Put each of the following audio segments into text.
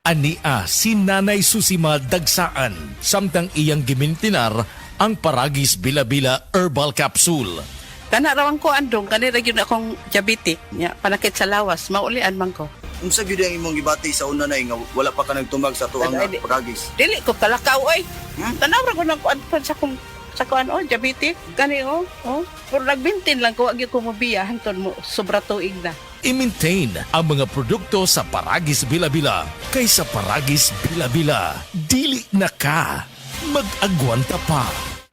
Ania si Nanay Susima Dagsaan samtang iyang gimintinar ang Paragis Bila-Bila Herbal Capsule. Kana rawan ko andong kanira gyud akong diabetic nya panakit sa lawas maulian man ko. Unsa gyud ang imong gibati sa una na nga wala pa ka nagtumag sa tuang Paragis? Dili ko kalakaw oy. Tanaw ra ko nang kuan sa kuan diabetic kani pero nagbintin lang ko agi ko mobiya hanton mo sobra tuig na. I-maintain ang mga produkto sa Paragis Bila-Bila kaysa Paragis Bila-Bila. Dili na ka. Mag-agwanta pa.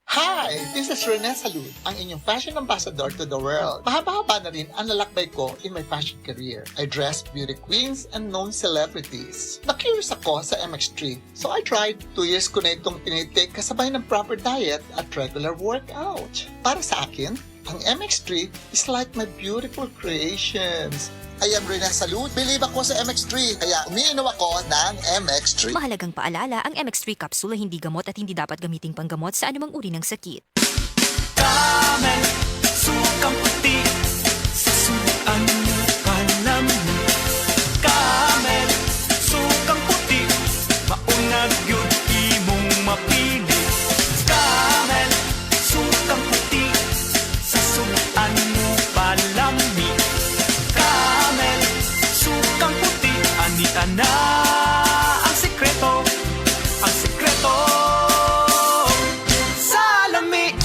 Hi! This is Rene Salud, ang inyong fashion ambassador to the world. Mahaba-haba na rin ang nalakbay ko in my fashion career. I dressed beauty queens and known celebrities. Na-curious ako sa MX3, so I tried. 2 years ko na itong tinitake kasabay ng proper diet at regular workout. Para sa akin, ang MX3 is like my beautiful creations. I am Rene Salud. Believe ako sa MX3, kaya umiinom ako ng MX3. Mahalagang paalala, ang MX3 capsule ay hindi gamot at hindi dapat gamiting panggamot sa anumang uri ng sakit. Camel, sukang puti, sa suan mo palamin. Camel, sukang puti, maunag yun imong mapili. Camel, sukang puti, sa suan mo palamin. Camel, sukang puti, anita na ang sekreto, ang sekreto. Salami!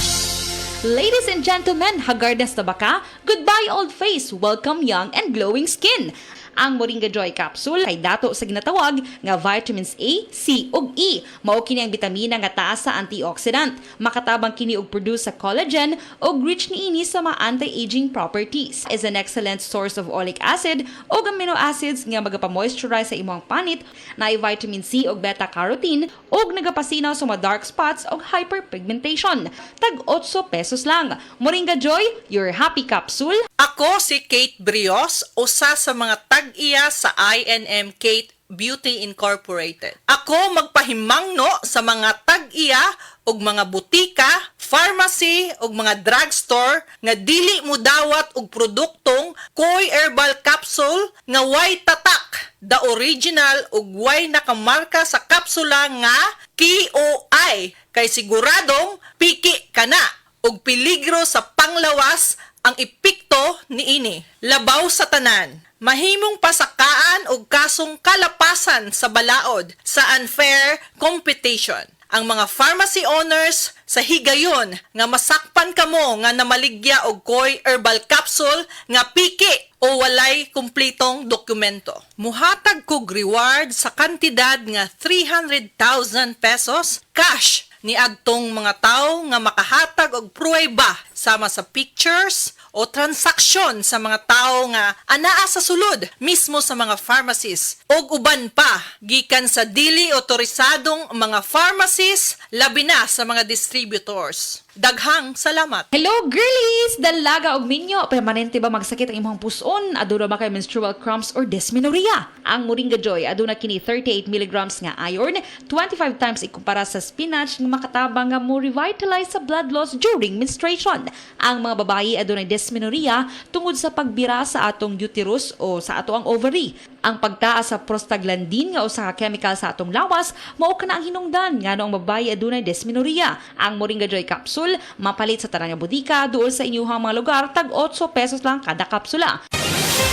Ladies and gentlemen, hagardas na ba ka? Goodbye old face, welcome young and glowing skin. Ang Moringa Joy Capsule ay dato sa ginatawag nga vitamins A, C ug E. Mao kini ang bitamina nga taas sa antioxidant. Makatabang kini og produce sa collagen ug rich niini sa mga anti-aging properties. Is an excellent source of oleic acid ug amino acids nga magapamoisturize sa imong panit, na vitamin C ug beta-carotene ug nagapasinaw sa mga dark spots ug hyperpigmentation. Tag 8 pesos lang. Moringa Joy, your happy capsule. Ako si Kate Brios, usa sa mga tag-iya sa INM Kate Beauty Incorporated. Ako magpahimangno sa mga tag-iya ug mga butika, pharmacy ug mga drugstore nga dili mo dawat og produktong Koy Herbal Capsule nga way tatak, the original ug way nakamarka sa kapsula nga KOI, kay siguradong piki kana ug peligro sa panglawas ang epekto niini. Labaw sa tanan, mahimong pasakaan og kasong kalapasan sa balaod sa unfair competition. Ang mga pharmacy owners sa higayon nga masakpan kamo nga namaligya og Koy Herbal Capsule nga piki o walay kumpletong dokumento. Muhatag kog reward sa kantidad nga 300,000 pesos cash ni adtong mga tao nga makahatag og pruweba sama sa pictures o transaksyon sa mga tao nga anaa sa sulod mismo sa mga pharmacies og uban pa gikan sa dili otorisadong mga pharmacies labi na sa mga distributors. Daghang salamat. Hello girlies! Dalaga og minyo, permanente ba magsakit ang imong puson? Aduna ba kay menstrual cramps or dysmenorrhea? Ang Moringa Joy aduna kini 38 mg nga iron, 25 times ikumpara sa spinach nga makatabang nga mo revitalize sa blood loss during menstruation. Ang mga babayi adunay dysmenorrhea tungod sa pagbira sa atong uterus o sa ato ang ovary. Ang pagtaas sa prostaglandin nga usa ka chemical sa atong lawas mao kana ang hinungdan ngano ang babayi adunay dysmenorrhea. Ang Moringa Joy Capsule mapalit sa tanang bodika duol sa inyuhang mga lugar tag 8 pesos lang kada kapsula.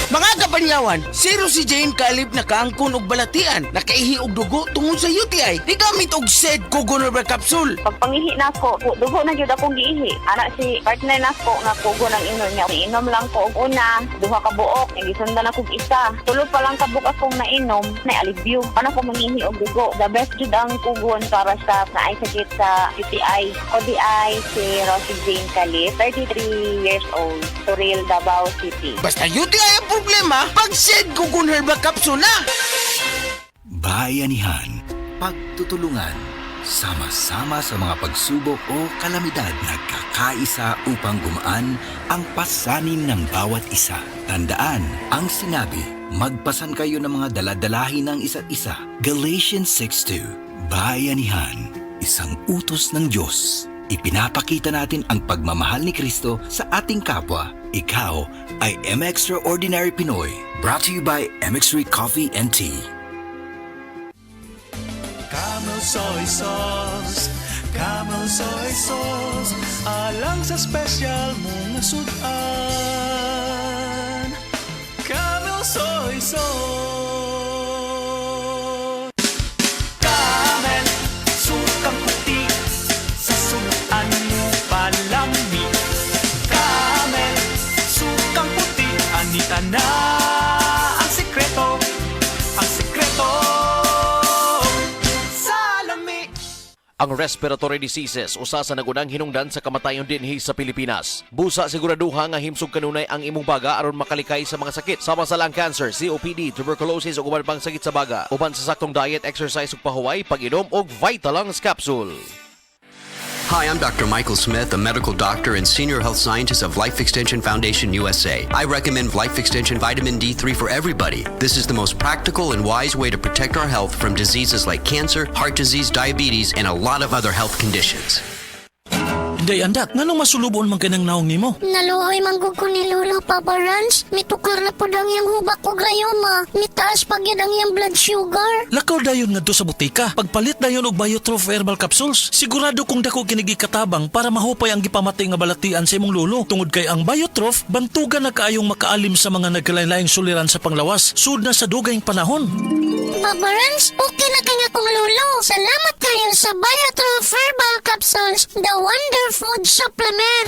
Mga kapanyawan, zero si Jane kalip na kaangkon og balatian, nakaihi og dugo tungod sa UTI. Di gamit og SED Kugon Herbal Capsule. Pag pangihi na ko, dugo na jud akong giihi. Ana si partner na ko nga kugo ng inom niya. Inom lang ko og una, duha ka buok, gisundan ako og isa. Tulo pa lang ka buok akong nainom, na alivio. Ana ko mangihi og dugo. The best jud ang kugon para sa naay sakit sa UTI. ODI si Rosie Jane Calip, 33 years old, Suril, Davao City. Basta UTI ang problema, pag SED Kugon Herbal Capsule na! Bayanihan, pagtutulungan, sama-sama sa mga pagsubok o kalamidad, nagkakaisa upang gumaan ang pasanin ng bawat isa. Tandaan ang sinabi, magpasan kayo ng mga daladalahin ng isa't isa. Galatians 6:2. Bayanihan, isang utos ng Diyos. Ipinapakita natin ang pagmamahal ni Kristo sa ating kapwa. Ikaw ay M Extraordinary Pinoy. Brought to you by MX3 Coffee and Tea. soy sauce. Camel soy sauce, alang sa special mong sudan. Camel soy sauce. Camel, sukang puti, sa sudan mo palami. Camel, sukang puti, anita na ang sikreto, ang sikreto. Salami. Ang respiratory diseases usa sa nagunang hinungdan sa kamatayon dinhi sa Pilipinas. Busa siguraduha nga himsog kanunay ang imong baga aron makalikay sa mga sakit sama sa lung cancer, COPD, tuberculosis ug uban pang sakit sa baga. Uban sa saktong diet, exercise ug pahuway, pag-inom og Vitalungs capsule. Hi, I'm Dr. Michael Smith, a medical doctor and senior health scientist of Life Extension Foundation USA. I recommend Life Extension Vitamin D3 for everybody. This is the most practical and wise way to protect our health from diseases like cancer, heart disease, diabetes, and a lot of other health conditions. Day andak, nganong masulubon man kanang naong nimo? Naluoy manggug ko ni Lolo, Papa Rans. Mitukar na po dang yung hubak ko grayoma. Mitaas pag yan ang yung blood sugar. Lakaw dayon ngadto sa butika. Pagpalit dayon og Biotrof herbal capsules. Sigurado kung dako kinigi katabang para mahupay ang gipamatay nga balatian sa imong lolo. Tungod kay ang Biotrof bantugan na kaayong makaalim sa mga nagkalain-laing suliran sa panglawas sud na sa dugayng panahon. Papa Rans, okay na kaya kong Lolo. Salamat kayo sa Biotrof herbal capsules, the wonder food supplement.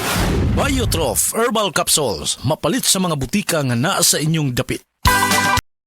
Biotrof herbal capsules, mapalit sa mga butika nga naa sa inyong dapit.